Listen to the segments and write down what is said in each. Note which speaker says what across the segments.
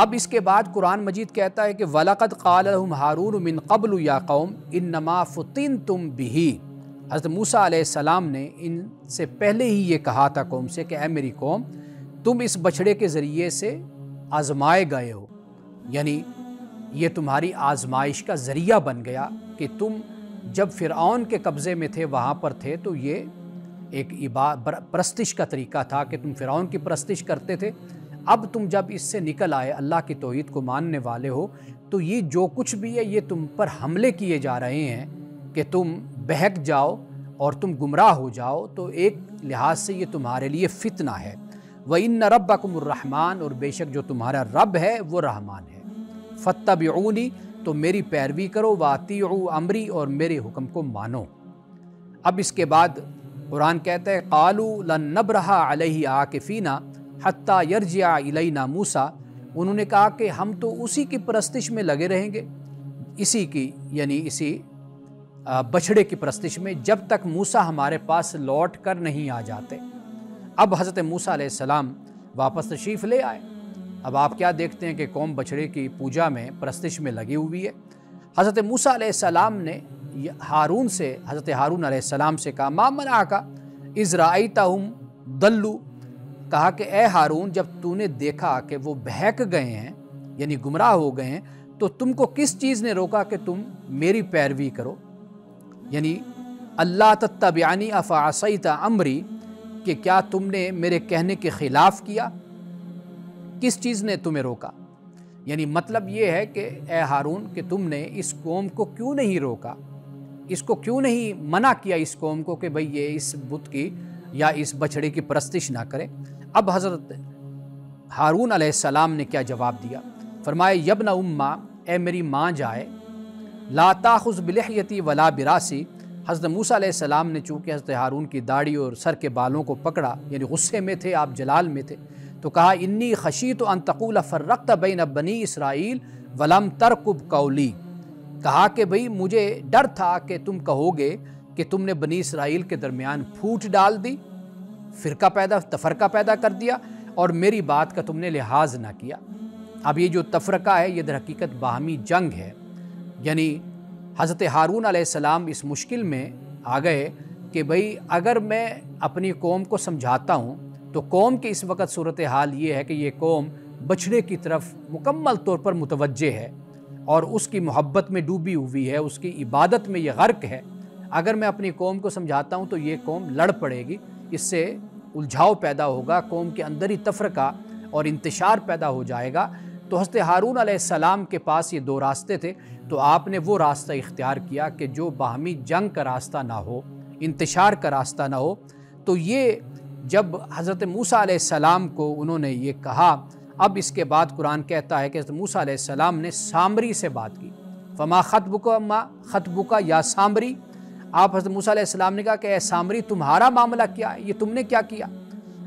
Speaker 1: اب اس کے بعد قرآن مجید کہتا ہے کہ وَلَقَدْ قَالَ لَهُمْ هَارُونُ مِنْ قَبْلُ يَا قَوْمِ إِنَّمَا فُتِنْتُمْ بِهِ۔ حضرت موسیٰ علیہ السلام نے ان سے پہلے ہی یہ کہا تھا قوم سے کہ اے میری قوم، تم اس بچھڑے کے ذریعے سے آزمائے گئے ہو، یعنی یہ تمہاری آزمائش کا ذریعہ بن گیا کہ تم جب فرعون کے قبضے میں تھے وہاں پر تھے تو یہ ایک پرستش کا طریقہ تھا کہ تم فرعون کی پرستش کرتے تھے۔ اب تم جب اس سے نکل آئے، اللہ کی توحید کو ماننے والے ہو، تو یہ جو کچھ بھی ہے یہ تم پر حملے کیے جا رہے ہیں کہ تم بہک جاؤ اور تم گمراہ ہو جاؤ، تو ایک لحاظ سے یہ تمہارے لیے فتنہ ہے۔ وَإِنَّ رَبَّكُمُ الرَّحْمَٰنُ، اور بے شک جو تمہارا رب ہے وہ رحمان ہے۔ فَاتَّبِعُونِی، تو میری پیروی کرو، وَأَطِیعُوا أَمْرِی، اور میرے حکم کو مانو۔ اب اس کے بعد قرآن کہتا ہے قَالُوا لَن نَبْرَحَ عَلَيْهِ عَاکِفِینَ حَتَّى يَرْجِعَ إِلَيْنَا موسیٰ، انہوں نے کہا کہ ہم تو اسی کی پرستش میں لگے رہیں گے، اسی کی یعنی اسی بچھڑے کی پرستش میں، جب تک موسیٰ ہمارے پاس لوٹ کر نہیں آ جاتے۔ اب حضرت موسیٰ علیہ السلام واپس تشریف لے آئے۔ اب آپ کیا دیکھتے ہیں کہ قوم بچھڑے کی پوجا میں، پرستش میں لگی ہوئی ہے۔ حضرت موسیٰ علیہ السلام نے ہارون سے، حضرت ہارون علیہ السلام سے کہا ما منعک اذ رأیتہم ضلوا، کہا کہ اے ہارون، جب تو نے دیکھا کہ وہ بہک گئے ہیں یعنی گمراہ ہو گئے ہیں، تو تم کو کس چیز نے روکا کہ تم میری پیروی کرو؟ یعنی اللہ تتبعنی افعصیت امری، کہ کیا تم نے میرے کہنے کے خلاف کیا؟ کس چیز نے تمہیں روکا؟ یعنی مطلب یہ ہے کہ اے ہارون کہ تم نے اس قوم کو کیوں نہیں روکا، اس کو کیوں نہیں منع کیا اس قوم کو کہ بھئی یہ اس بت کی یا اس بچھڑے کی پرستش نہ کرے؟ اب حضرت ہارون علیہ السلام نے کیا جواب دیا؟ فرمایا یبن اماں، اے میری ماں جائے، لا تاخذ بلحیتی ولا براسی۔ حضرت موسیٰ علیہ السلام نے چونکہ حضرت ہارون کی داڑھی اور سر کے بالوں کو پکڑا، یعنی غصے میں تھے، آپ جلال میں تھے، تو کہا انی خشیت ان تقول فرقت بین بنی اسرائیل ولم ترقب قولی، کہا کہ بھئی مجھے ڈر تھا کہ تم کہو گے کہ تم نے بنی اسرائیل کے درمیان پھوٹ ڈال دی، تفرقہ پیدا کر دیا، اور میری بات کا تم نے لحاظ نہ کیا۔ اب یہ جو تفرقہ ہے یہ در حقیقت باہمی جنگ ہے، یعنی حضرت ہارون علیہ السلام اس مشکل میں آ گئے کہ بھئی اگر میں اپنی قوم کو سمجھاتا ہوں تو قوم کی اس وقت صورتحال یہ ہے کہ یہ قوم بچھڑے کی طرف مکمل طور پر متوجہ ہے اور اس کی محبت میں ڈوبی ہوئی ہے، اس کی عبادت میں یہ غرق ہے۔ اگر میں اپنی قوم کو سمجھاتا ہوں تو یہ قوم لڑ پڑے گی، اس سے الجھاؤ پیدا ہوگا، قوم کے اندر ہی تفرقہ اور انتشار پیدا ہو جائے گا۔ تو حضرت ہارون علیہ السلام کے پاس یہ دو راستے تھے، تو آپ نے وہ راستہ اختیار کیا کہ جو باہمی جنگ کا راستہ نہ ہو، انتشار کا راستہ نہ ہو۔ تو یہ جب حضرت موسیٰ علیہ السلام کو انہوں نے یہ کہا، اب اس کے بعد قرآن کہتا ہے کہ حضرت موسیٰ علیہ السلام نے سامری سے بات کی، فما خطبک یا سامری، آپ حضرت موسیٰ علیہ السلام نے کہا کہ اے سامری تمہارا معاملہ کیا ہے، یہ تم نے کیا کیا؟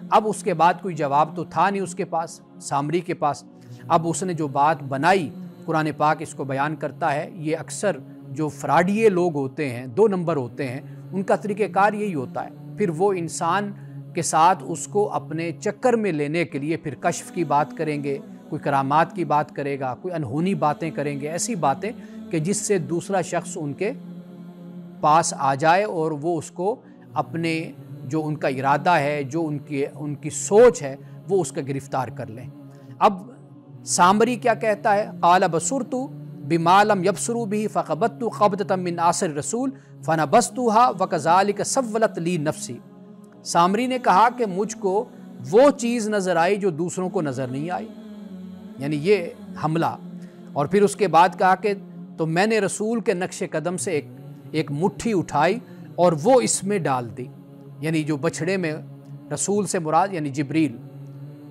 Speaker 1: اب اس کے بعد کوئی جواب تو تھا نہیں اس کے پاس، سامری کے پاس۔ اب اس نے جو بات بنائی، قرآن پاک اس کو بیان کرتا ہے، یہ اکثر جو فراڈیے لوگ ہوتے ہیں، دو نمبر ہوتے ہیں، ان کا طریقہ کار یہی ہوتا ہے، پھر وہ انسان کے ساتھ اس کو اپنے چکر میں لینے کے لیے پھر کشف کی بات کریں گے، کوئی کرامات کی بات کرے گا، کوئی انہونی باتیں کریں گے، ایسی باتیں کہ جس سے دوسرا شخص ان کے پاس آ جائے اور وہ اس کو اپنے جو ان کا ارادہ ہے، جو ان کی سوچ ہے، وہ اس کا گرفتار کر لیں۔ اب سامری کیا کہتا ہے؟ قال بصرت بما لم يبصروا به فقبضت قبضة من آثر الرسول فنبذتها وكذلك سولت لي نفسی۔ سامری نے کہا کہ مجھ کو وہ چیز نظر آئی جو دوسروں کو نظر نہیں آئی، یعنی یہ حملہ، اور پھر اس کے بعد کہا کہ تو میں نے رسول کے نقش قدم سے ایک مٹھی اٹھائی اور وہ اس میں ڈال دی، یعنی جو بچھڑے میں رسول سے مراد یعنی جبریل،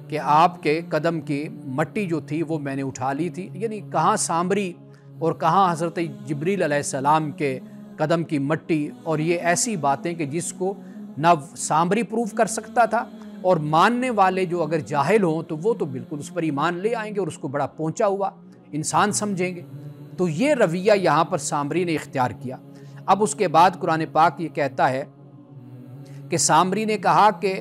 Speaker 1: کہ آپ کے قدم کی مٹی جو تھی وہ میں نے اٹھا لی تھی، یعنی کہاں سامری اور کہاں حضرت جبریل علیہ السلام کے قدم کی مٹی، اور یہ ایسی باتیں کہ جس کو نہ سامری پروف کر سکتا تھا، اور ماننے والے جو اگر جاہل ہوں تو وہ تو بالکل اس پر ایمان لے آئیں گے اور اس کو بڑا پہنچا ہوا انسان سمجھیں گے۔ تو یہ رویہ یہاں پر سامری نے اختیار کیا۔ اب اس کے بعد قرآن پاک یہ کہتا ہے کہ سامری نے کہا کہ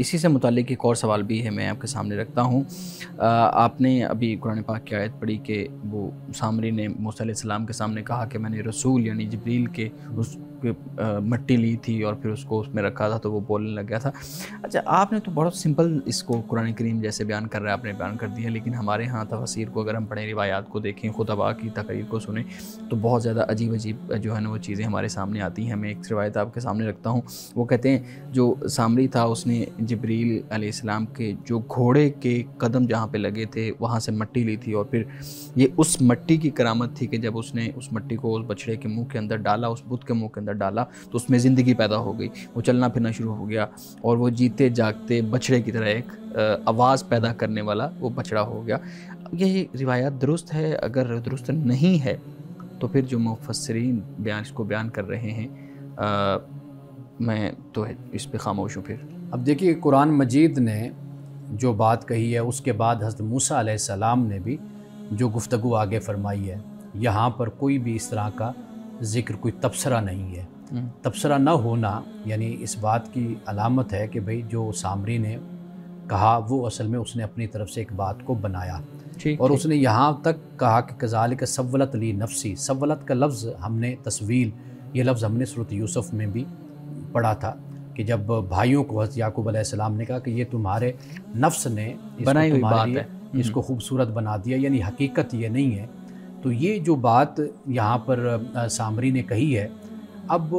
Speaker 2: اسی سے متعلق ایک اور سوال بھی ہے، میں آپ کے سامنے رکھتا ہوں۔ آپ نے ابھی قرآن پاک کی آیت پڑھی کہ وہ سامری نے موسیٰ علیہ السلام کے سامنے کہا کہ میں نے رسول یعنی جبریل کے اس مٹی لی تھی اور پھر اس کو اس میں رکھا تھا تو وہ بولنے لگ گیا تھا۔ اچھا، آپ نے تو بہت سمپل اس کو قرآن کریم جیسے بیان کر رہا ہے آپ نے بیان کر دیا، لیکن ہمارے ہاں تفاسیر کو اگر ہم پڑھیں، روایات کو دیکھیں، خطباء کی تقریر کو سنیں تو بہت زیادہ عجیب عجیب جو ہے نا وہ چیزیں ہمارے سامنے آتی ہیں۔ میں ایک روایت آپ کے سامنے رکھتا ہوں۔ وہ کہتے ہیں جو سامری تھا اس نے جبریل علیہ السلام کے جو گھوڑے کے قدم جہاں پہ لگے تھے وہاں سے مٹی لی تھی، اور پھر یہ اس مٹی کی کرامت تھی کہ جب اس نے اس مٹی کو اس بچڑے کے منہ کے اندر ڈالا، اس بت کے منہ کے اندر ڈالا تو اس میں زندگی پیدا ہو گئی، وہ چلنا پھرنا شروع ہو گیا اور وہ جیتے جاگتے بچڑے کی طرح ایک آواز پیدا کرنے والا وہ بچڑا ہو گیا۔ یہ روایات درست ہے؟ اگر درست نہیں ہے تو پھر جو مفسرین اس کو بیان کر رہے ہیں میں تو اس پہ خاموش ہوں۔ پھر
Speaker 1: اب دیکھیے قرآن مجید نے جو بات کہی ہے اس کے بعد حضرت موسیٰ علیہ السلام نے بھی جو گفتگو آگے فرمائی ہے، یہاں پر کوئی بھی اس طرح کا ذکر، کوئی تبصرہ نہیں ہے۔ تبصرہ نہ ہونا یعنی اس بات کی علامت ہے کہ بھئی جو سامری نے کہا وہ اصل میں اس نے اپنی طرف سے ایک بات کو بنایا، اور اس نے یہاں تک کہا کہ کذالک سولت لی نفسی۔ سولت کا لفظ ہم نے تسویل، یہ لفظ ہم نے سورۃ یوسف میں بھی پڑھا تھا کہ جب بھائیوں کو حضرت یعقوب علیہ السلام نے کہا کہ یہ تمہارے نفس نے
Speaker 2: بنائی ہوئی بات ہے،
Speaker 1: اس کو خوبصورت بنا دیا، یعنی حقیقت یہ نہیں ہے۔ تو یہ جو بات یہاں پر سامری نے کہی ہے، اب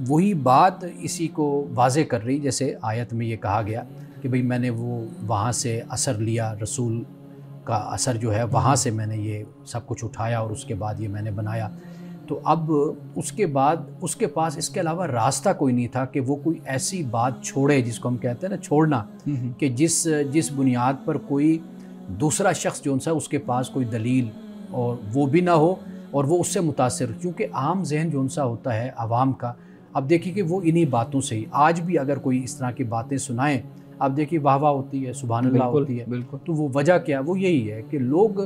Speaker 1: وہی بات اسی کو واضح کر رہی، جیسے آیت میں یہ کہا گیا کہ بھئی میں نے وہ وہاں سے اثر لیا، رسول کا اثر جو ہے وہاں سے میں نے یہ سب کچھ اٹھایا اور اس کے بعد یہ میں نے بنایا۔ تو اب اس کے بعد اس کے پاس اس کے علاوہ راستہ کوئی نہیں تھا کہ وہ کوئی ایسی بات چھوڑے جس کو ہم کہتے ہیں نا چھوڑنا، کہ جس بنیاد پر کوئی دوسرا شخص جو انسا اس کے پاس کوئی دلیل اور وہ بھی نہ ہو اور وہ اس سے متاثر، کیونکہ عام ذہن جو انسا ہوتا ہے عوام کا، اب دیکھیے کہ وہ انہی باتوں سے ہی آج بھی اگر کوئی اس طرح کی باتیں سنائیں، اب دیکھیے واہ واہ ہوتی ہے، سبحان اللہ ہوتی ہے۔ تو وہ وجہ کیا؟ وہ یہی ہے کہ لوگ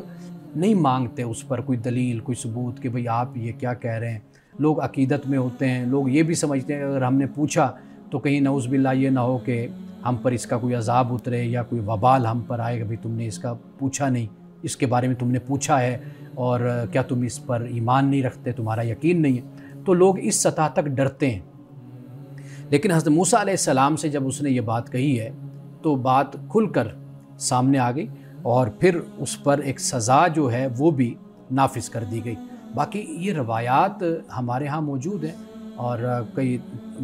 Speaker 1: نہیں مانگتے اس پر کوئی دلیل، کوئی ثبوت کہ بھئی آپ یہ کیا کہہ رہے ہیں۔ لوگ عقیدت میں ہوتے ہیں، لوگ یہ بھی سمجھتے ہیں اگر ہم نے پوچھا تو کہیں نعوذ باللہ یہ نہ ہو کہ ہم پر اس کا کوئی عذاب اترے یا کوئی وبال ہم پر آئے کہ بھئی تم نے اس کا پوچھا نہیں، اس کے بارے میں تم نے پوچھا ہے اور کیا تم اس پر ایمان نہیں رکھتے، تمہارا یقین نہیں ہے۔ تو لوگ اس سطح تک ڈرتے ہیں۔ لیکن حضرت موسیٰ علیہ السلام سے جب اس نے یہ بات کہی ہے تو بات کھل کر سامنے آ گئی، اور پھر اس پر ایک سزا جو ہے وہ بھی نافذ کر دی گئی۔ باقی یہ روایات ہمارے ہاں موجود ہیں اور کئی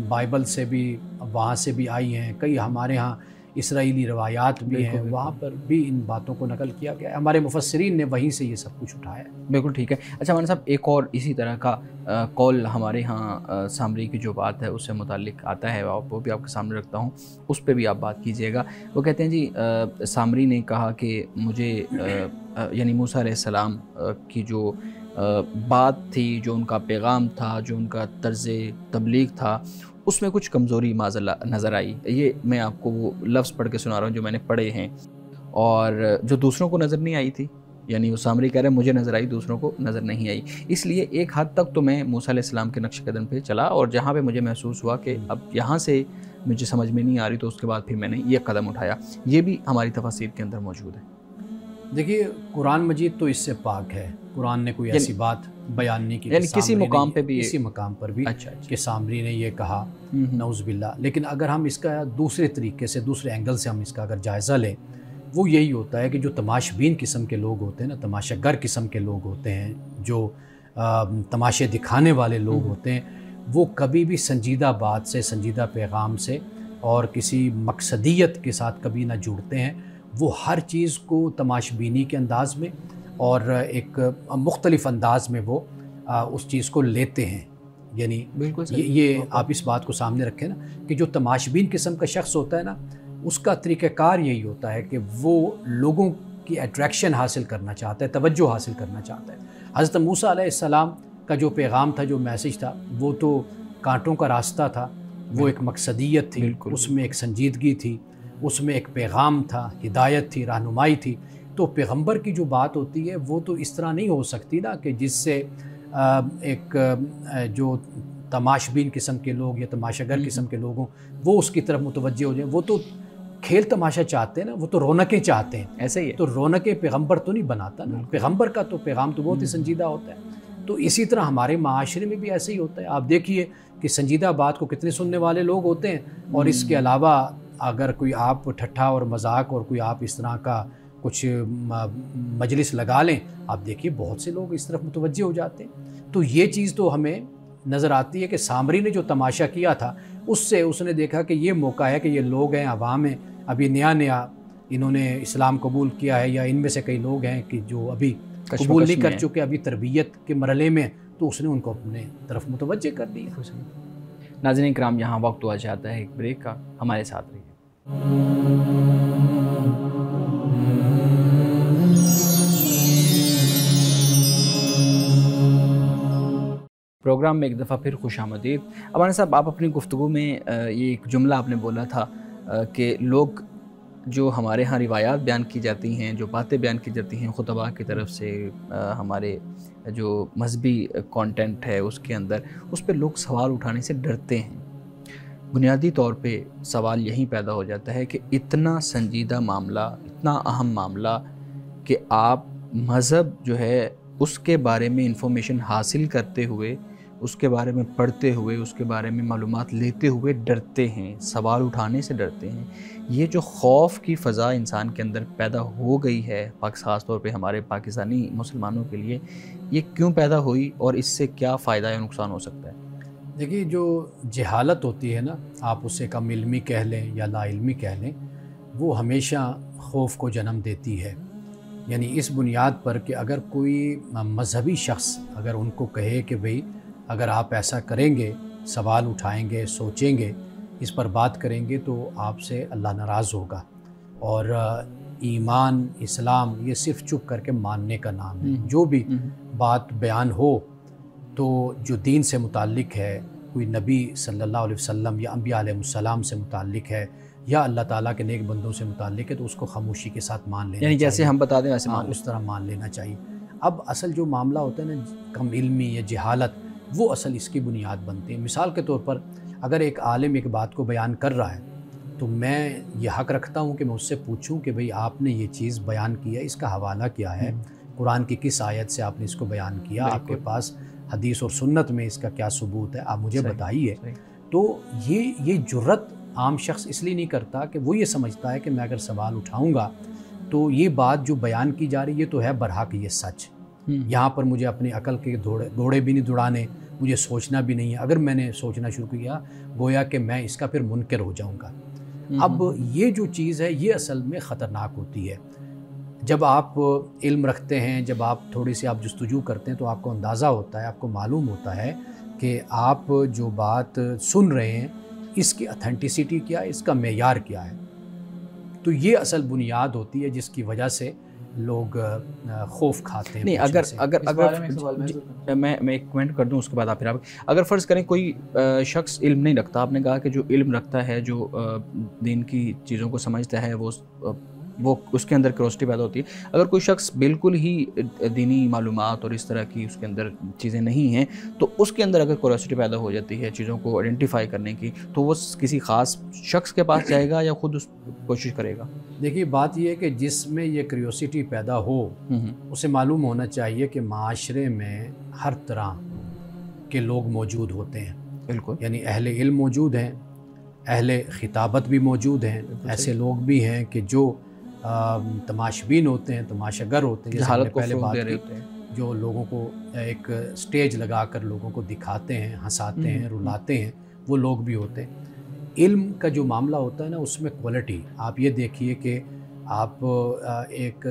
Speaker 1: بائبل سے بھی وہاں سے بھی آئی ہیں، کئی ہمارے ہاں اسرائیلی روایات بھی ہیں، وہاں پر بھی ان باتوں کو نقل کیا گیا ہے۔ ہمارے مفسرین نے وہیں سے یہ سب کچھ اٹھایا ہے۔
Speaker 2: بالکل ٹھیک ہے۔ اچھا مولانا صاحب، ایک اور اسی طرح کا قول ہمارے ہاں سامری کی جو بات ہے اس سے متعلق آتا ہے، وہ بھی آپ کے سامنے رکھتا ہوں، اس پہ بھی آپ بات کیجیے گا۔ وہ کہتے ہیں جی سامری نے کہا کہ مجھے یعنی موسیٰ علیہ السلام کی جو بات تھی، جو ان کا پیغام تھا، جو ان کا طرز تبلیغ تھا، اس میں کچھ کمزوری معذلہ نظر آئی۔ یہ میں آپ کو وہ لفظ پڑھ کے سنا رہا ہوں جو میں نے پڑھے ہیں، اور جو دوسروں کو نظر نہیں آئی تھی، یعنی وہ سامری کہہ رہے ہیں مجھے نظر آئی، دوسروں کو نظر نہیں آئی۔ اس لیے ایک حد تک تو میں موسیٰ علیہ السلام کے نقش قدم پہ چلا، اور جہاں پہ مجھے محسوس ہوا کہ اب یہاں سے مجھے سمجھ میں نہیں آ رہی تو اس کے بعد پھر میں نے یہ قدم اٹھایا۔ یہ بھی ہماری تفاسیر کے اندر موجود ہے۔
Speaker 1: دیکھیے قرآن مجید تو اس سے پاک ہے، قرآن نے کوئی ایسی بات بیان نہیں کی،
Speaker 2: یعنی کسی مقام پہ بھی،
Speaker 1: کسی مقام پر بھی کہ سامری نے یہ کہا، نعوذ باللہ۔ لیکن اگر ہم اس کا دوسرے طریقے سے، دوسرے اینگل سے ہم اس کا اگر جائزہ لیں، وہ یہی ہوتا ہے کہ جو تماش بین قسم کے لوگ ہوتے ہیں نا، تماشا گر قسم کے لوگ ہوتے ہیں، جو تماشے دکھانے والے لوگ ہوتے ہیں، وہ کبھی بھی سنجیدہ بات سے، سنجیدہ پیغام سے اور کسی مقصدیت کے ساتھ کبھی نہ جڑتے ہیں۔ وہ ہر چیز کو تماش بینی کے انداز میں اور ایک مختلف انداز میں وہ اس چیز کو لیتے ہیں۔ یعنی یہ آپ اس بات کو سامنے رکھیں نا کہ جو تماش بین قسم کا شخص ہوتا ہے نا، اس کا طریقہ کار یہی ہوتا ہے کہ وہ لوگوں کی اٹریکشن حاصل کرنا چاہتا ہے، توجہ حاصل کرنا چاہتا ہے۔ حضرت موسیٰ علیہ السلام کا جو پیغام تھا، جو میسج تھا، وہ تو کانٹوں کا راستہ تھا، وہ ایک مقصدیت تھی، اس میں ایک سنجیدگی تھی، اس میں ایک پیغام تھا، ہدایت تھی، رہنمائی تھی۔ تو پیغمبر کی جو بات ہوتی ہے وہ تو اس طرح نہیں ہو سکتی نا کہ جس سے ایک جو تماش بین قسم کے لوگ یا تماشاگر قسم کے لوگ ہوں وہ اس کی طرف متوجہ ہو جائیں۔ وہ تو کھیل تماشا چاہتے ہیں نا، وہ تو رونقیں چاہتے ہیں.
Speaker 2: ایسے ہی ہے.
Speaker 1: تو رونقیں پیغمبر تو نہیں بناتا نا، پیغمبر کا تو پیغام تو بہت ہی سنجیدہ ہوتا ہے. تو اسی طرح ہمارے معاشرے میں بھی ایسے ہی ہوتا ہے. آپ دیکھیے کہ سنجیدہ بات کو کتنے سننے والے لوگ ہوتے ہیں، اور اس کے علاوہ اگر کوئی آپ ٹھٹھا اور مذاق اور کوئی آپ اس طرح کا کچھ مجلس لگا لیں، آپ دیکھیے بہت سے لوگ اس طرف متوجہ ہو جاتے ہیں. تو یہ چیز تو ہمیں نظر آتی ہے کہ سامری نے جو تماشا کیا تھا، اس سے اس نے دیکھا کہ یہ موقع ہے کہ یہ لوگ ہیں، عوام ہیں، ابھی نیا انہوں نے اسلام قبول کیا ہے، یا ان میں سے کئی لوگ ہیں کہ جو ابھی قبول نہیں کر چکے، ابھی تربیت کے مرحلے میں، تو اس نے ان کو اپنے طرف متوجہ کر دیا.
Speaker 2: ناظرین کرام، یہاں وقت ہوا چاہتا ہے ایک بریک کا، ہمارے ساتھ رہیے. پروگرام میں ایک دفعہ پھر خوش آمدید. ابانا صاحب، آپ اپنی گفتگو میں یہ ایک جملہ آپ نے بولا تھا کہ لوگ جو ہمارے ہاں روایات بیان کی جاتی ہیں، جو باتیں بیان کی جاتی ہیں خطباء کی طرف سے، ہمارے جو مذہبی کانٹینٹ ہے اس کے اندر، اس پہ لوگ سوال اٹھانے سے ڈرتے ہیں. بنیادی طور پہ سوال یہی پیدا ہو جاتا ہے کہ اتنا سنجیدہ معاملہ، اتنا اہم معاملہ، کہ آپ مذہب جو ہے اس کے بارے میں انفارمیشن حاصل کرتے ہوئے، اس کے بارے میں پڑھتے ہوئے، اس کے بارے میں معلومات لیتے ہوئے ڈرتے ہیں، سوال اٹھانے سے ڈرتے ہیں. یہ جو خوف کی فضا انسان کے اندر پیدا ہو گئی ہے، خاص طور پہ ہمارے پاکستانی مسلمانوں کے لیے، یہ کیوں پیدا ہوئی اور اس سے کیا فائدہ یا نقصان ہو سکتا ہے؟
Speaker 1: دیکھیے، جو جہالت ہوتی ہے نا، آپ اسے کم علمی کہہ لیں یا لا علمی کہہ لیں، وہ ہمیشہ خوف کو جنم دیتی ہے. یعنی اس بنیاد پر کہ اگر کوئی مذہبی شخص اگر ان کو کہے کہ بھئی اگر آپ ایسا کریں گے، سوال اٹھائیں گے، سوچیں گے، اس پر بات کریں گے، تو آپ سے اللہ ناراض ہوگا. اور ایمان، اسلام، یہ صرف چپ کر کے ماننے کا نام ہے. جو بھی بات بیان ہو تو جو دین سے متعلق ہے، کوئی نبی صلی اللہ علیہ وسلم یا انبیاء علیہ السلام سے متعلق ہے، یا اللہ تعالیٰ کے نیک بندوں سے متعلق ہے، تو اس کو خاموشی کے ساتھ مان لینا چاہیے.
Speaker 2: یعنی جیسے ہم بتا دیں ویسے
Speaker 1: اس طرح مان لینا چاہیے. اب اصل جو معاملہ ہوتا ہے نا، کم علمی یا جہالت، وہ اصل اس کی بنیاد بنتی ہے. مثال کے طور پر اگر ایک عالم ایک بات کو بیان کر رہا ہے، تو میں یہ حق رکھتا ہوں کہ میں اس سے پوچھوں کہ بھئی آپ نے یہ چیز بیان کی ہے، اس کا حوالہ کیا ہے، قرآن کی کس آیت سے آپ نے اس کو بیان کیا، آپ کے پاس حدیث اور سنت میں اس کا کیا ثبوت ہے، آپ مجھے بتائیے. تو یہ جرت عام شخص اس لیے نہیں کرتا کہ وہ یہ سمجھتا ہے کہ میں اگر سوال اٹھاؤں گا تو یہ بات جو بیان کی جا رہی ہے تو ہے برحق یہ سچ. یہاں پر مجھے اپنی عقل کے گھوڑے بھی نہیں دوڑانے، مجھے سوچنا بھی نہیں ہے. اگر میں نے سوچنا شروع کیا، گویا کہ میں اس کا پھر منکر ہو جاؤں گا. اب یہ جو چیز ہے، یہ اصل میں خطرناک ہوتی ہے. جب آپ علم رکھتے ہیں، جب آپ تھوڑی سی آپ جستجو کرتے ہیں، تو آپ کو اندازہ ہوتا ہے، آپ کو معلوم ہوتا ہے کہ آپ جو بات سن رہے ہیں اس کی اتھینٹسٹی کیا ہے، اس کا معیار کیا ہے. تو یہ اصل بنیاد ہوتی ہے جس کی وجہ سے لوگ خوف کھاتے ہیں.
Speaker 2: نہیں، اگر میں ایک کمنٹ کر دوں، اس کے بعد آپ اگر فرض کریں کوئی شخص علم نہیں رکھتا، آپ نے کہا کہ جو علم رکھتا ہے، جو دین کی چیزوں کو سمجھتا ہے، وہ اس کے اندر کیوریوسٹی پیدا ہوتی ہے. اگر کوئی شخص بالکل ہی دینی معلومات اور اس طرح کی اس کے اندر چیزیں نہیں ہیں، تو اس کے اندر اگر کیوریوسٹی پیدا ہو جاتی ہے چیزوں کو آئیڈینٹیفائی کرنے کی، تو وہ کسی خاص شخص کے پاس جائے گا یا خود اس کوشش کرے گا؟
Speaker 1: دیکھیے، بات یہ ہے کہ جس میں یہ کیوریوسٹی پیدا ہو، اسے معلوم ہونا چاہیے کہ معاشرے میں ہر طرح کے لوگ موجود ہوتے ہیں. بالکل. یعنی اہل علم موجود ہیں، اہل خطابت بھی موجود ہیں، ایسے لوگ بھی ہیں کہ جو تماشبین ہوتے ہیں، تماشا گر ہوتے ہیں، جیسے ہم نے پہلے بات کی، جو لوگوں کو ایک سٹیج لگا کر لوگوں کو دکھاتے ہیں، ہنساتے ہیں، رلاتے ہیں، وہ لوگ بھی ہوتے ہیں. علم کا جو معاملہ ہوتا ہے نا، اس میں کوالٹی، آپ یہ دیکھیے کہ آپ ایک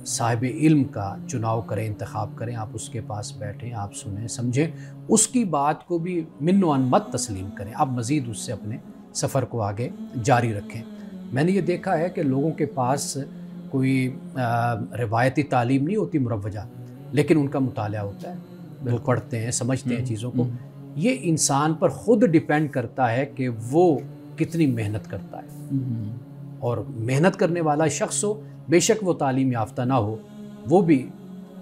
Speaker 1: صاحب علم کا چناؤ کریں، انتخاب کریں، آپ اس کے پاس بیٹھیں، آپ سنیں، سمجھیں، اس کی بات کو بھی من و عن مت تسلیم کریں، آپ مزید اس سے اپنے سفر کو آگے جاری رکھیں. میں نے یہ دیکھا ہے کہ لوگوں کے پاس کوئی روایتی تعلیم نہیں ہوتی مروجہ، لیکن ان کا مطالعہ ہوتا ہے، وہ پڑھتے ہیں، سمجھتے ہیں چیزوں کو. یہ انسان پر خود ڈیپینڈ کرتا ہے کہ وہ کتنی محنت کرتا ہے. اور محنت کرنے والا شخص ہو، بے شک وہ تعلیم یافتہ نہ ہو، وہ بھی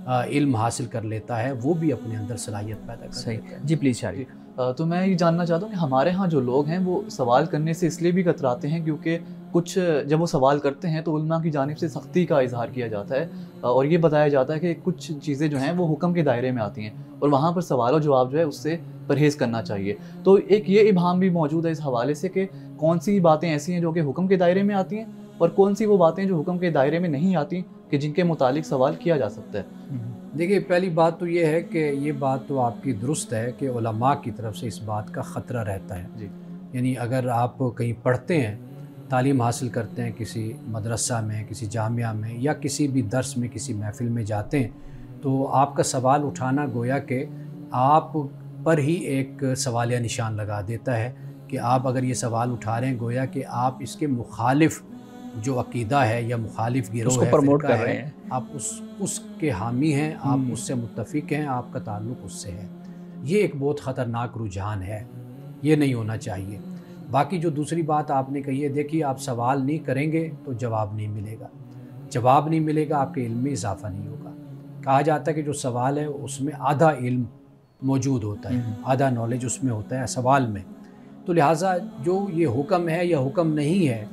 Speaker 1: علم حاصل کر لیتا ہے، وہ بھی اپنے اندر صلاحیت پیدا کر لیتا ہے.
Speaker 2: جی پلیز شاریہ.
Speaker 3: تو میں یہ جاننا چاہتا ہوں کہ ہمارے ہاں جو لوگ ہیں وہ سوال کرنے سے اس لیے بھی کتراتے ہیں کیونکہ کچھ جب وہ سوال کرتے ہیں تو علماء کی جانب سے سختی کا اظہار کیا جاتا ہے اور یہ بتایا جاتا ہے کہ کچھ چیزیں جو ہیں وہ حکم کے دائرے میں آتی ہیں اور وہاں پر سوال و جواب جو ہے اس سے پرہیز کرنا چاہیے. تو ایک یہ ابہام بھی موجود ہے اس حوالے سے کہ کون سی باتیں ایسی ہیں جو کہ حکم کے دائرے میں آتی ہیں اور کون سی وہ باتیں جو حکم کے دائرے میں نہیں آتی کہ جن کے متعلق سوال کیا جا سکتا ہے.
Speaker 1: دیکھیے پہلی بات تو یہ ہے کہ یہ بات تو آپ کی درست ہے کہ علماء کی طرف سے اس بات کا خطرہ رہتا ہے.
Speaker 3: جی.
Speaker 1: یعنی اگر آپ کہیں پڑھتے ہیں، تعلیم حاصل کرتے ہیں کسی مدرسہ میں، کسی جامعہ میں یا کسی بھی درس میں، کسی محفل میں جاتے ہیں، تو آپ کا سوال اٹھانا گویا کہ آپ پر ہی ایک سوالیہ نشان لگا دیتا ہے کہ آپ اگر یہ سوال اٹھا رہے ہیں گویا کہ آپ اس کے مخالف جو عقیدہ ہے یا مخالف گروہ
Speaker 2: اس کو
Speaker 1: ہے،
Speaker 2: پروموٹ
Speaker 1: فرقہ
Speaker 2: کر رہے
Speaker 1: ہے،
Speaker 2: ہیں،
Speaker 1: آپ اس کے حامی ہیں، آپ اس سے متفق ہیں، آپ کا تعلق اس سے ہے. یہ ایک بہت خطرناک رجحان ہے، یہ نہیں ہونا چاہیے. باقی جو دوسری بات آپ نے کہی ہے، دیکھیے آپ سوال نہیں کریں گے تو جواب نہیں ملے گا، جواب نہیں ملے گا آپ کے علم میں اضافہ نہیں ہوگا. کہا جاتا ہے کہ جو سوال ہے اس میں آدھا علم موجود ہوتا ہے، آدھا نالج اس میں ہوتا ہے سوال میں. تو لہٰذا جو یہ حکم ہے یا حکم نہیں ہے،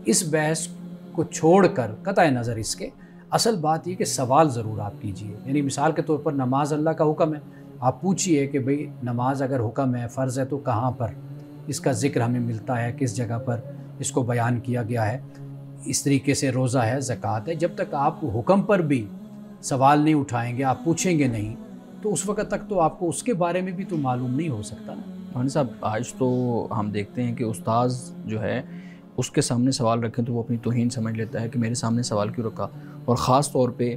Speaker 1: اس بحث کو چھوڑ کر قطع نظر اس کے اصل بات یہ کہ سوال ضرور آپ کیجئے. یعنی مثال کے طور پر نماز اللہ کا حکم ہے، آپ پوچھئے کہ بھئی نماز اگر حکم ہے، فرض ہے، تو کہاں پر اس کا ذکر ہمیں ملتا ہے، کس جگہ پر اس کو بیان کیا گیا ہے. اس طریقے سے روزہ ہے، زکوٰۃ ہے. جب تک آپ حکم پر بھی سوال نہیں اٹھائیں گے، آپ پوچھیں گے نہیں، تو اس وقت تک تو آپ کو اس کے بارے میں بھی تو معلوم نہیں ہو سکتا نا.
Speaker 2: مولانا صاحب آج تو ہم دیکھتے ہیں کہ استاذ جو ہے اس کے سامنے سوال رکھیں تو وہ اپنی توہین سمجھ لیتا ہے کہ میرے سامنے سوال کیوں رکھا. اور خاص طور پہ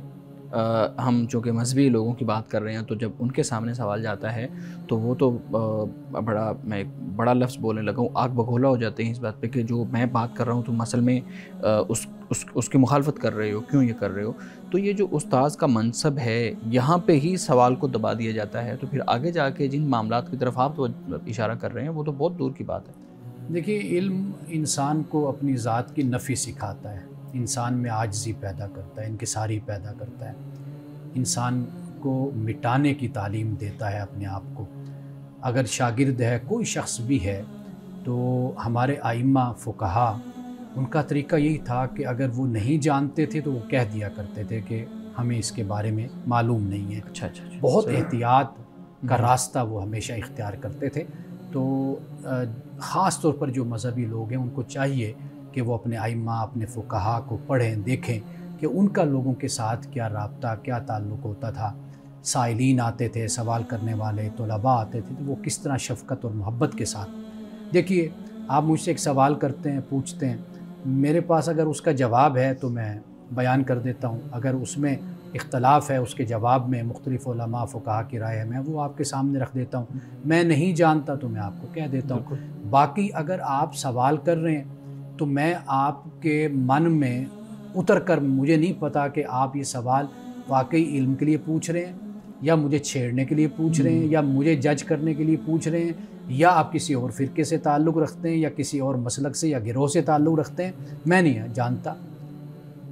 Speaker 2: ہم چونکہ مذہبی لوگوں کی بات کر رہے ہیں تو جب ان کے سامنے سوال جاتا ہے تو وہ تو میں ایک بڑا لفظ بولنے لگا ہوں، آگ بگولا ہو جاتے ہیں اس بات پہ کہ جو میں بات کر رہا ہوں تم اصل میں اس کی مخالفت کر رہے ہو، کیوں یہ کر رہے ہو. تو یہ جو استاذ کا منصب ہے یہاں پہ ہی سوال کو دبا دیا جاتا ہے، تو پھر آگے جا کے جن معاملات کی طرف آپ تو اشارہ کر رہے ہیں وہ تو بہت دور کی بات ہے.
Speaker 1: دیکھیے علم انسان کو اپنی ذات کی نفی سکھاتا ہے، انسان میں عاجزی پیدا کرتا ہے، انکساری پیدا کرتا ہے، انسان کو مٹانے کی تعلیم دیتا ہے اپنے آپ کو. اگر شاگرد ہے، کوئی شخص بھی ہے، تو ہمارے ائمہ فقہا ان کا طریقہ یہی تھا کہ اگر وہ نہیں جانتے تھے تو وہ کہہ دیا کرتے تھے کہ ہمیں اس کے بارے میں معلوم نہیں ہے.
Speaker 2: اچھا
Speaker 1: بہت احتیاط کا راستہ وہ ہمیشہ اختیار کرتے تھے. تو خاص طور پر جو مذہبی لوگ ہیں ان کو چاہیے کہ وہ اپنے ائمہ، اپنے فقہا کو پڑھیں، دیکھیں کہ ان کا لوگوں کے ساتھ کیا رابطہ، کیا تعلق ہوتا تھا. سائلین آتے تھے، سوال کرنے والے طلباء آتے تھے، تو وہ کس طرح شفقت اور محبت کے ساتھ. دیکھیے آپ مجھ سے ایک سوال کرتے ہیں، پوچھتے ہیں، میرے پاس اگر اس کا جواب ہے تو میں بیان کر دیتا ہوں، اگر اس میں اختلاف ہے، اس کے جواب میں مختلف علماء فقہا کی رائے ہے، میں وہ آپ کے سامنے رکھ دیتا ہوں. میں نہیں جانتا تو میں آپ کو کہہ دیتا ہوں. باقی اگر آپ سوال کر رہے ہیں تو میں آپ کے من میں اتر کر، مجھے نہیں پتا کہ آپ یہ سوال واقعی علم کے لیے پوچھ رہے ہیں یا مجھے چھیڑنے کے لیے پوچھ رہے ہیں یا مجھے جج کرنے کے لیے پوچھ رہے ہیں یا آپ کسی اور فرقے سے تعلق رکھتے ہیں یا کسی اور مسلک سے یا گروہ سے تعلق رکھتے ہیں. میں نہیں جانتا،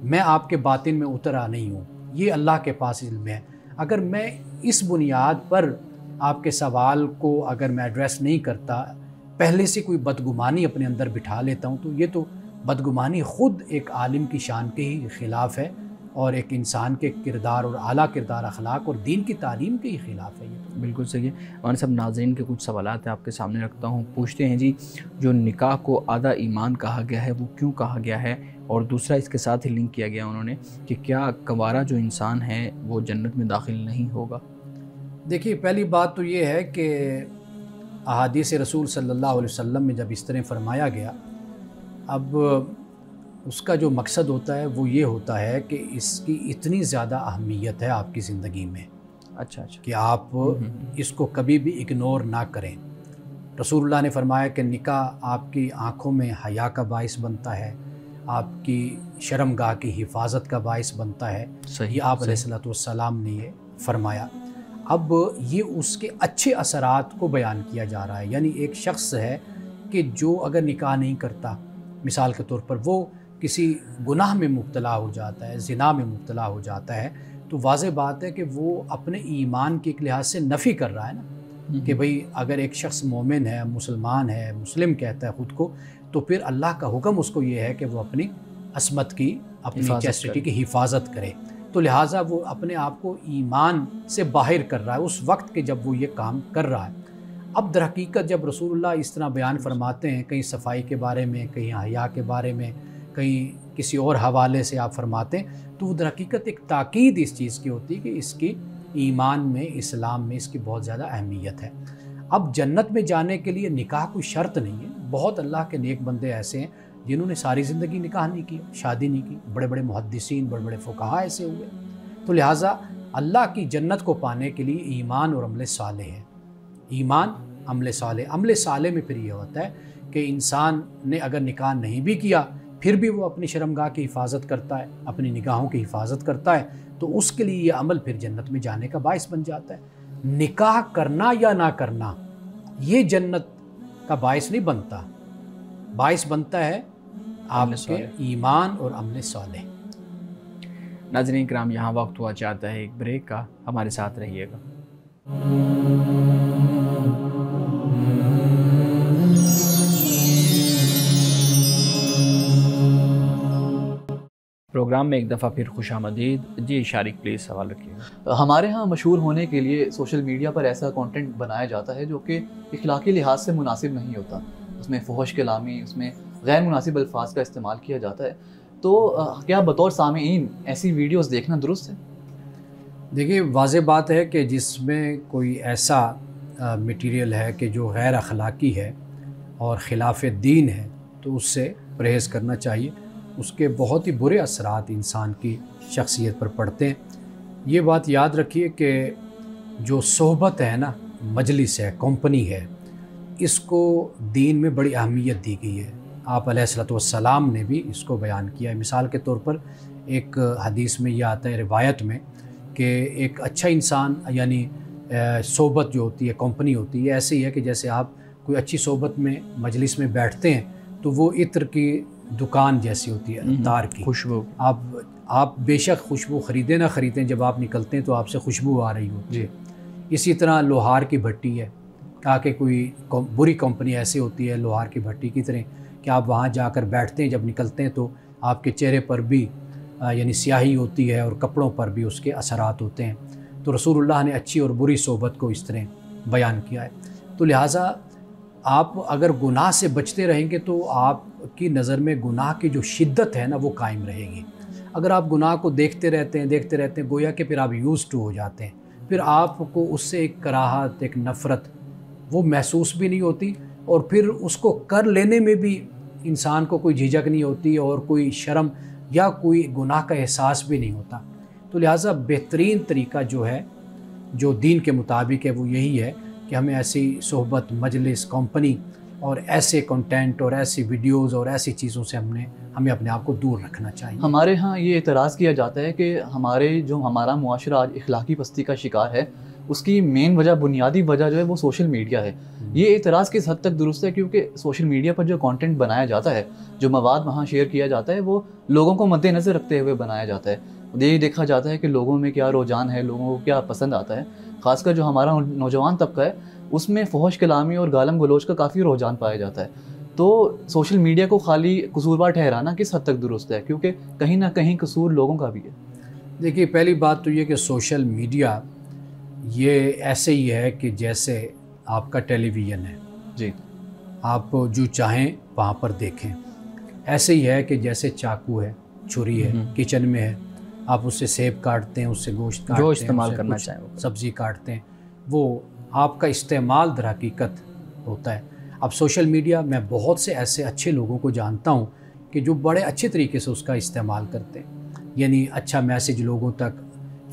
Speaker 1: میں آپ کے باطن میں اترا نہیں ہوں، یہ اللہ کے پاس علم ہے. اگر میں اس بنیاد پر آپ کے سوال کو اگر میں ایڈریس نہیں کرتا، پہلے سے کوئی بدگمانی اپنے اندر بٹھا لیتا ہوں، تو یہ تو بدگمانی خود ایک عالم کی شان کے ہی خلاف ہے اور ایک انسان کے کردار اور اعلیٰ کردار اخلاق اور دین کی تعلیم کے ہی خلاف ہے. یہ تو
Speaker 2: بالکل صحیح ہے. مولانا صاحب ناظرین کے کچھ سوالات ہیں آپ کے سامنے رکھتا ہوں. پوچھتے ہیں جی، جو نکاح کو آدھا ایمان کہا گیا ہے وہ کیوں کہا گیا ہے؟ اور دوسرا اس کے ساتھ ہی لنک کیا گیا انہوں نے کہ کیا کنوارا جو انسان ہے وہ جنت میں داخل نہیں ہوگا؟
Speaker 1: دیکھیے پہلی بات تو یہ ہے کہ احادیث رسول صلی اللہ علیہ وسلم میں جب اس طرح فرمایا گیا، اب اس کا جو مقصد ہوتا ہے وہ یہ ہوتا ہے کہ اس کی اتنی زیادہ اہمیت ہے آپ کی زندگی میں
Speaker 2: اچھا
Speaker 1: کہ آپ اس کو کبھی بھی اگنور نہ کریں. رسول اللہ نے فرمایا کہ نکاح آپ کی آنکھوں میں حیا کا باعث بنتا ہے، آپ کی شرمگاہ کی حفاظت کا باعث بنتا ہے. یہ آپ علیہ الصلوۃ والسلام نے یہ فرمایا. اب یہ اس کے اچھے اثرات کو بیان کیا جا رہا ہے. یعنی ایک شخص ہے کہ جو اگر نکاح نہیں کرتا، مثال کے طور پر وہ کسی گناہ میں مبتلا ہو جاتا ہے، زنا میں مبتلا ہو جاتا ہے، تو واضح بات ہے کہ وہ اپنے ایمان کے ایک لحاظ سے نفی کر رہا ہے نا. کہ بھئی اگر ایک شخص مومن ہے، مسلمان ہے، مسلم کہتا ہے خود کو، تو پھر اللہ کا حکم اس کو یہ ہے کہ وہ اپنی عصمت کی، اپنی چیسٹی کی حفاظت کرے. تو لہٰذا وہ اپنے آپ کو ایمان سے باہر کر رہا ہے اس وقت کہ جب وہ یہ کام کر رہا ہے. اب در حقیقت جب رسول اللہ اس طرح بیان فرماتے ہیں، کہیں صفائی کے بارے میں، کہیں حیا کے بارے میں، کہیں کسی اور حوالے سے آپ فرماتے ہیں، تو وہ در حقیقت ایک تاکید اس چیز کی ہوتی ہے کہ اس کی ایمان میں، اسلام میں اس کی بہت زیادہ اہمیت ہے. اب جنت میں جانے کے لیے نکاح کوئی شرط نہیں ہے. بہت اللہ کے نیک بندے ایسے ہیں جنہوں نے ساری زندگی نکاح نہیں کیا، شادی نہیں کی، بڑے بڑے محدثین، بڑے بڑے فقہاء ایسے ہوئے. تو لہٰذا اللہ کی جنت کو پانے کے لیے ایمان اور عمل صالح ہے. ایمان، عمل صالح. عمل صالح میں پھر یہ ہوتا ہے کہ انسان نے اگر نکاح نہیں بھی کیا پھر بھی وہ اپنی شرمگاہ کی حفاظت کرتا ہے، اپنی نگاہوں کی حفاظت کرتا ہے، تو اس کے لیے یہ عمل پھر جنت میں جانے کا باعث بن جاتا ہے. نکاح کرنا یا نہ کرنا یہ جنت کا باعث نہیں بنتا، باعث بنتا ہے آپ کے ایمان اور عمل صالح.
Speaker 2: ناظرین کرام، یہاں وقت ہوا چاہتا ہے ایک بریک کا، ہمارے ساتھ رہیے گا. پروگرام میں ایک دفعہ پھر خوش آمدید. جی شارق پلیز سوال رکھیے گا.
Speaker 3: ہمارے ہاں مشہور ہونے کے لیے سوشل میڈیا پر ایسا کانٹینٹ بنایا جاتا ہے جو کہ اخلاقی لحاظ سے مناسب نہیں ہوتا. اس میں فحش کلامی، اس میں غیر مناسب الفاظ کا استعمال کیا جاتا ہے. تو کیا بطور سامعین ایسی ویڈیوز دیکھنا درست ہے؟
Speaker 1: دیکھیے، واضح بات ہے کہ جس میں کوئی ایسا میٹیریل ہے کہ جو غیر اخلاقی ہے اور خلاف دین ہے تو اس سے پرہیز کرنا چاہیے. اس کے بہت ہی برے اثرات انسان کی شخصیت پر پڑتے ہیں. یہ بات یاد رکھیے کہ جو صحبت ہے نا، مجلس ہے، کمپنی ہے، اس کو دین میں بڑی اہمیت دی گئی ہے. آپ علیہ الصلوۃ والسلام نے بھی اس کو بیان کیا ہے. مثال کے طور پر ایک حدیث میں یہ آتا ہے، روایت میں، کہ ایک اچھا انسان یعنی صحبت جو ہوتی ہے، کمپنی ہوتی ہے، ایسے ہی ہے کہ جیسے آپ کوئی اچھی صحبت میں مجلس میں بیٹھتے ہیں تو وہ عطر کی دکان جیسی ہوتی ہے، عطار کی خوشبو. آپ بے شک خوشبو خریدیں نہ خریدیں، جب آپ نکلتے ہیں تو آپ سے خوشبو آ رہی ہوتی ہے. اسی طرح لوہار کی بھٹی ہے، تاکہ کوئی بری کمپنی ایسی ہوتی ہے لوہار کی بھٹی کی طرح کہ آپ وہاں جا کر بیٹھتے ہیں، جب نکلتے ہیں تو آپ کے چہرے پر بھی یعنی سیاہی ہوتی ہے اور کپڑوں پر بھی اس کے اثرات ہوتے ہیں. تو رسول اللہ نے اچھی اور بری صحبت کو اس طرح بیان کیا ہے. تو لہٰذا آپ اگر گناہ سے بچتے رہیں گے تو آپ کی نظر میں گناہ کی جو شدت ہے نا وہ قائم رہے گی. اگر آپ گناہ کو دیکھتے رہتے ہیں گویا کہ پھر آپ یوز ٹو ہو جاتے ہیں، پھر آپ کو اس سے ایک کراہت، ایک نفرت وہ محسوس بھی نہیں ہوتی، اور پھر اس کو کر لینے میں بھی انسان کو کوئی جھجک نہیں ہوتی اور کوئی شرم یا کوئی گناہ کا احساس بھی نہیں ہوتا. تو لہٰذا بہترین طریقہ جو ہے، جو دین کے مطابق ہے، وہ یہی ہے کہ ہمیں ایسی صحبت، مجلس، کمپنی اور ایسے کنٹینٹ اور ایسی ویڈیوز اور ایسی چیزوں سے ہمیں اپنے آپ کو دور رکھنا چاہیے.
Speaker 3: ہمارے ہاں یہ اعتراض کیا جاتا ہے کہ ہمارا معاشرہ آج اخلاقی پستی کا شکار ہے، اس کی مین وجہ، بنیادی وجہ جو ہے وہ سوشل میڈیا ہے. یہ اعتراض کس حد تک درست ہے؟ کیونکہ سوشل میڈیا پر جو کانٹینٹ بنایا جاتا ہے، جو مواد وہاں شیئر کیا جاتا ہے، وہ لوگوں کو مد نظر رکھتے ہوئے بنایا جاتا ہے. یہ دیکھا جاتا ہے کہ لوگوں میں کیا رجحان ہے، لوگوں کو کیا پسند آتا ہے. خاص کر جو ہمارا نوجوان طبقہ ہے اس میں فحش کلامی اور گالم گلوچ کا کافی رجحان پایا جاتا ہے. تو سوشل میڈیا کو خالی قصوروار ٹھہرانا کس حد تک درست ہے؟ کیونکہ کہیں نہ کہیں قصور لوگوں کا بھی ہے.
Speaker 1: دیکھیے، پہلی بات تو یہ کہ سوشل میڈیا یہ ایسے ہی ہے کہ جیسے آپ کا ٹیلی ویژن ہے.
Speaker 3: جی،
Speaker 1: آپ جو چاہیں وہاں پر دیکھیں. ایسے ہی ہے کہ جیسے چاقو ہے، چھری ہے، کچن میں ہے، آپ اس سے سیب کاٹتے ہیں، اس سے گوشت کاٹتے ہیں،
Speaker 2: جو استعمال کرنا چاہیں
Speaker 1: سبزی کاٹتے ہیں، وہ آپ کا استعمال در حقیقت ہوتا ہے. اب سوشل میڈیا میں بہت سے ایسے اچھے لوگوں کو جانتا ہوں کہ جو بڑے اچھے طریقے سے اس کا استعمال کرتے ہیں، یعنی اچھا میسیج لوگوں تک،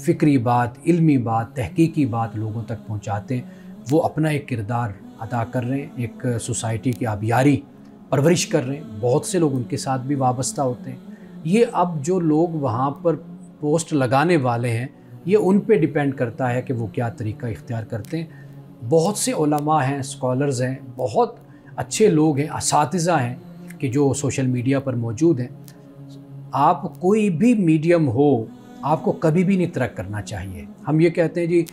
Speaker 1: فکری بات، علمی بات، تحقیقی بات لوگوں تک پہنچاتے ہیں. وہ اپنا ایک کردار ادا کر رہے ہیں، ایک سوسائٹی کی آبیاری پرورش کر رہے ہیں. بہت سے لوگ ان کے ساتھ بھی وابستہ ہوتے ہیں. یہ اب جو لوگ وہاں پر پوسٹ لگانے والے ہیں، یہ ان پہ ڈیپینڈ کرتا ہے کہ وہ کیا طریقہ اختیار کرتے ہیں. بہت سے علماء ہیں، اسکالرز ہیں، بہت اچھے لوگ ہیں، اساتذہ ہیں کہ جو سوشل میڈیا پر موجود ہیں. آپ کوئی بھی میڈیم ہو، آپ کو کبھی بھی نہیں ترک کرنا چاہیے. ہم یہ کہتے ہیں جی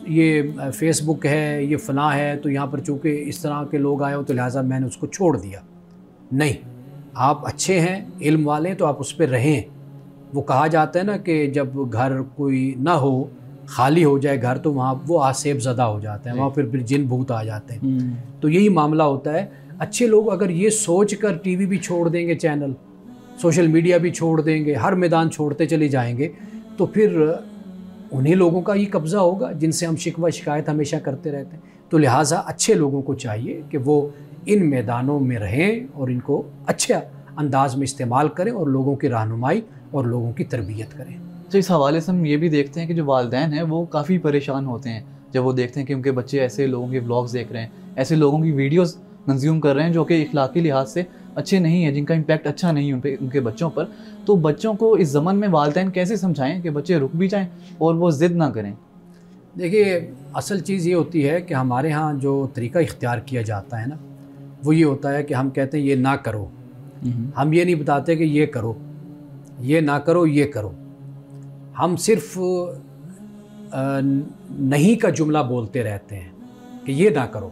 Speaker 1: یہ فیس بک ہے، یہ فلاں ہے، تو یہاں پر چونکہ اس طرح کے لوگ آئے ہو تو لہٰذا میں نے اس کو چھوڑ دیا. نہیں، آپ اچھے ہیں، علم والے ہیں، تو آپ اس پہ رہیں. وہ کہا جاتا ہے نا کہ جب گھر کوئی نہ ہو، خالی ہو جائے گھر، تو وہاں وہ آسیب زدہ ہو جاتے ہیں، وہاں پھر جن بھوت آ جاتے ہیں. تو یہی معاملہ ہوتا ہے. اچھے لوگ اگر یہ سوچ کر ٹی وی بھی چھوڑ دیں گے، چینل، سوشل میڈیا بھی چھوڑ دیں گے، ہر میدان چھوڑتے چلے جائیں گے، تو پھر انہیں لوگوں کا یہ قبضہ ہوگا جن سے ہم شکوہ شکایت ہمیشہ کرتے رہتے ہیں. تو لہٰذا اچھے لوگوں کو چاہیے کہ وہ ان میدانوں میں رہیں اور ان کو اچھے انداز میں استعمال کریں اور لوگوں کی رہنمائی اور لوگوں کی تربیت کریں.
Speaker 3: تو اس حوالے سے ہم یہ بھی دیکھتے ہیں کہ جو والدین ہیں وہ کافی پریشان ہوتے ہیں جب وہ دیکھتے ہیں کہ ان کے بچے ایسے لوگوں کے ولاگز دیکھ رہے ہیں، ایسے لوگوں کی ویڈیوز کنزیوم کر رہے ہیں جو کہ اخلاقی لحاظ سے اچھے نہیں ہیں، جن کا امپیکٹ اچھا نہیں ہے ان کے بچوں پر. تو بچوں کو اس زمن میں والدین کیسے سمجھائیں کہ بچے رک بھی جائیں اور وہ ضد نہ کریں؟
Speaker 1: دیکھیے، اصل چیز یہ ہوتی ہے کہ ہمارے ہاں جو طریقہ اختیار کیا جاتا ہے نا، وہ یہ ہوتا ہے کہ ہم کہتے ہیں یہ نہ کرو. ہم یہ نہیں بتاتے کہ یہ کرو، یہ نہ کرو، یہ کرو. ہم صرف نہیں کا جملہ بولتے رہتے ہیں کہ یہ نہ کرو.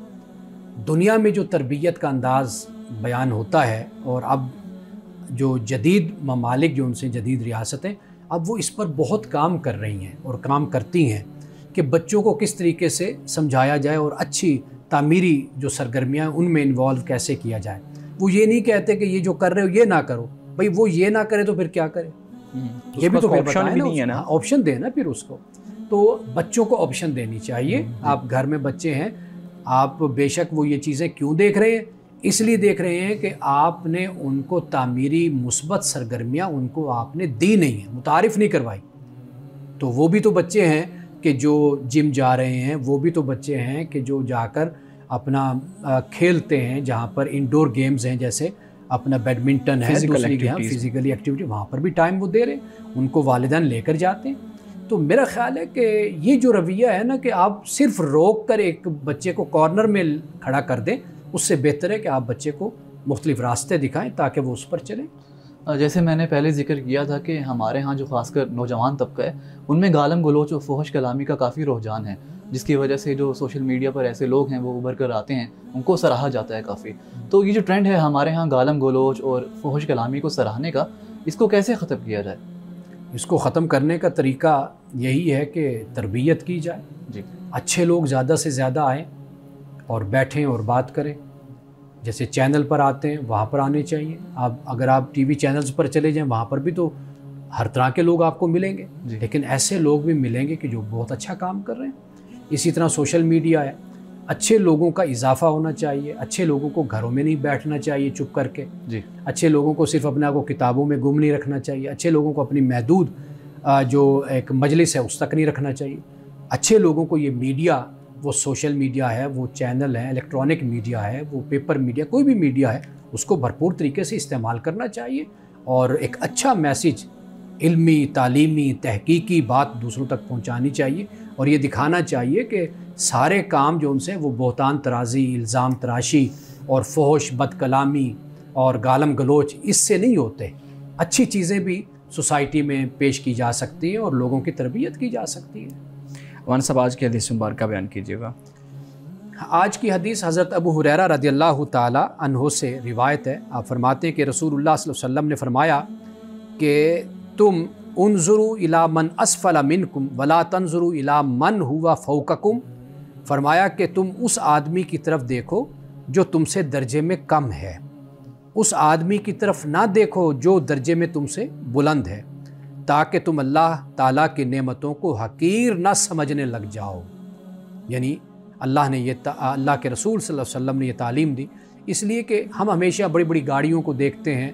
Speaker 1: دنیا میں جو تربیت کا انداز بیان ہوتا ہے، اور اب جو جدید ممالک جو ان سے جدید ریاستیں، اب وہ اس پر بہت کام کر رہی ہیں اور کام کرتی ہیں کہ بچوں کو کس طریقے سے سمجھایا جائے اور اچھی تعمیری جو سرگرمیاں ان میں انوالو کیسے کیا جائے. وہ یہ نہیں کہتے کہ یہ جو کر رہے ہو یہ نہ کرو. بھئی وہ یہ نہ کرے تو پھر کیا کرے؟ یہ بھی تو
Speaker 2: آپشن بھی نہیں ہے نا،
Speaker 1: آپشن دینا پھر اس کو. تو بچوں کو آپشن دینی چاہیے. آپ گھر میں بچے ہیں، آپ بے شک وہ یہ چیزیں کیوں دیکھ رہے ہیں؟ اس لیے دیکھ رہے ہیں کہ آپ نے ان کو تعمیری مثبت سرگرمیاں ان کو آپ نے دی نہیں ہیں، متعارف نہیں کروائی. تو وہ بھی تو بچے ہیں کہ جو جم جا رہے ہیں، وہ بھی تو بچے ہیں کہ جو جا کر اپنا کھیلتے ہیں، جہاں پر انڈور گیمز ہیں، جیسے اپنا بیڈمنٹن ہے، دوسری گیم فزیکلی ایکٹیویٹی، وہاں پر بھی ٹائم وہ دے رہے ہیں، ان کو والدین لے کر جاتے ہیں. تو میرا خیال ہے کہ یہ جو رویہ ہے نا کہ آپ صرف روک کر ایک بچے کو کارنر میں کھڑا کر دیں، اس سے بہتر ہے کہ آپ بچے کو مختلف راستے دکھائیں تاکہ وہ اس پر چلیں.
Speaker 3: جیسے میں نے پہلے ذکر کیا تھا کہ ہمارے ہاں جو خاص کر نوجوان طبقہ ہے، ان میں گالم گلوچ اور فحش کلامی کا کافی رجحان ہے، جس کی وجہ سے جو سوشل میڈیا پر ایسے لوگ ہیں وہ ابھر کر آتے ہیں، ان کو سراہا جاتا ہے کافی. تو یہ جو ٹرینڈ ہے ہمارے ہاں گالم گلوچ اور فحش کلامی کو سراہنے کا، اس کو کیسے ختم کیا جائے؟
Speaker 1: اس کو ختم کرنے کا طریقہ یہی ہے کہ تربیت کی جائے.
Speaker 3: جی،
Speaker 1: اچھے لوگ زیادہ سے زیادہ آئیں اور بیٹھیں اور بات کریں. جیسے چینل پر آتے ہیں وہاں پر آنے چاہیے. اگر آپ ٹی وی چینلز پر چلے جائیں، وہاں پر بھی تو ہر طرح کے لوگ آپ کو ملیں گے، لیکن ایسے لوگ بھی ملیں گے کہ جو بہت اچھا کام کر رہے ہیں. اسی طرح سوشل میڈیا ہے، اچھے لوگوں کا اضافہ ہونا چاہیے. اچھے لوگوں کو گھروں میں نہیں بیٹھنا چاہیے چپ کر کے. اچھے لوگوں کو صرف اپنے آپ کو کتابوں میں گم نہیں رکھنا چاہیے. اچھے لوگوں کو اپنی محدود جو ایک مجلس ہے اس تک نہیں رکھنا چاہیے. اچھے لوگوں کو یہ میڈیا، وہ سوشل میڈیا ہے، وہ چینل ہے، الیکٹرانک میڈیا ہے، وہ پیپر میڈیا، کوئی بھی میڈیا ہے، اس کو بھرپور طریقے سے استعمال کرنا چاہیے اور ایک اچھا میسیج، علمی، تعلیمی، تحقیقی بات دوسروں تک پہنچانی چاہیے. اور یہ دکھانا چاہیے کہ سارے کام جو ان سے وہ بہتان ترازی، الزام تراشی اور فحش، بد کلامی اور گالم گلوچ اس سے نہیں ہوتے. اچھی چیزیں بھی سوسائٹی میں پیش کی جا سکتی ہیں اور لوگوں کی تربیت کی جا سکتی ہے.
Speaker 2: مولانا صاحب آج کی حدیث مبارکہ بیان کیجیے گا.
Speaker 1: آج کی حدیث حضرت ابو ہریرہ رضی اللہ تعالی عنہ سے روایت ہے. آپ فرماتے ہیں کہ رسول اللہ صلی اللہ علیہ وسلم نے فرمایا کہ تم انظروا الی من اسفل منکم ولا تنظروا الی من هو فوقکم. فرمایا کہ تم اس آدمی کی طرف دیکھو جو تم سے درجے میں کم ہے، اس آدمی کی طرف نہ دیکھو جو درجے میں تم سے بلند ہے، تاکہ تم اللہ تعالیٰ کی نعمتوں کو حقیر نہ سمجھنے لگ جاؤ. یعنی اللہ کے رسول صلی اللہ علیہ وسلم نے یہ تعلیم دی. اس لیے کہ ہم ہمیشہ بڑی بڑی گاڑیوں کو دیکھتے ہیں،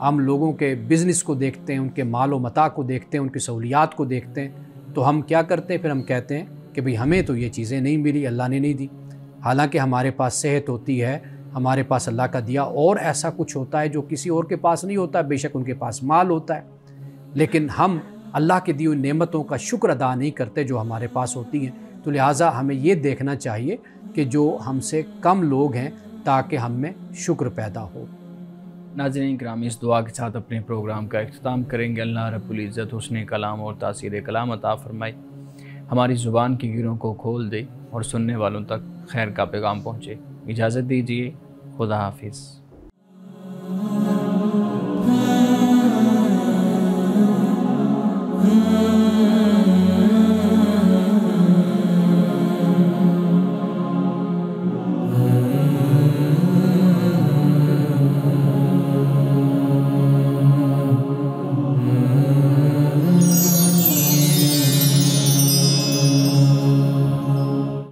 Speaker 1: ہم لوگوں کے بزنس کو دیکھتے ہیں، ان کے مال و متاع کو دیکھتے ہیں، ان کی سہولیات کو دیکھتے ہیں، تو ہم کیا کرتے ہیں؟ پھر ہم کہتے ہیں کہ بھئی ہمیں تو یہ چیزیں نہیں ملی، اللہ نے نہیں دی. حالانکہ ہمارے پاس صحت ہوتی ہے، ہمارے پاس اللہ کا دیا اور ایسا کچھ ہوتا ہے جو کسی اور کے پاس نہیں ہوتا. بے شک ان کے پاس مال ہوتا ہے، لیکن ہم اللہ کی دی ہوئی نعمتوں کا شکر ادا نہیں کرتے جو ہمارے پاس ہوتی ہیں. تو لہٰذا ہمیں یہ دیکھنا چاہیے کہ جو ہم سے کم لوگ ہیں تاکہ ہم میں شکر پیدا ہو.
Speaker 2: ناظرین گرامی، اس دعا کے ساتھ اپنے پروگرام کا اختتام کریں گے. اللہ رب العزت حسن کلام اور تاثیر کلام عطا فرمائے. ہماری زبان کی گروں کو کھول دے اور سننے والوں تک خیر کا پیغام پہنچے۔ اجازت دیجیے، خدا حافظ۔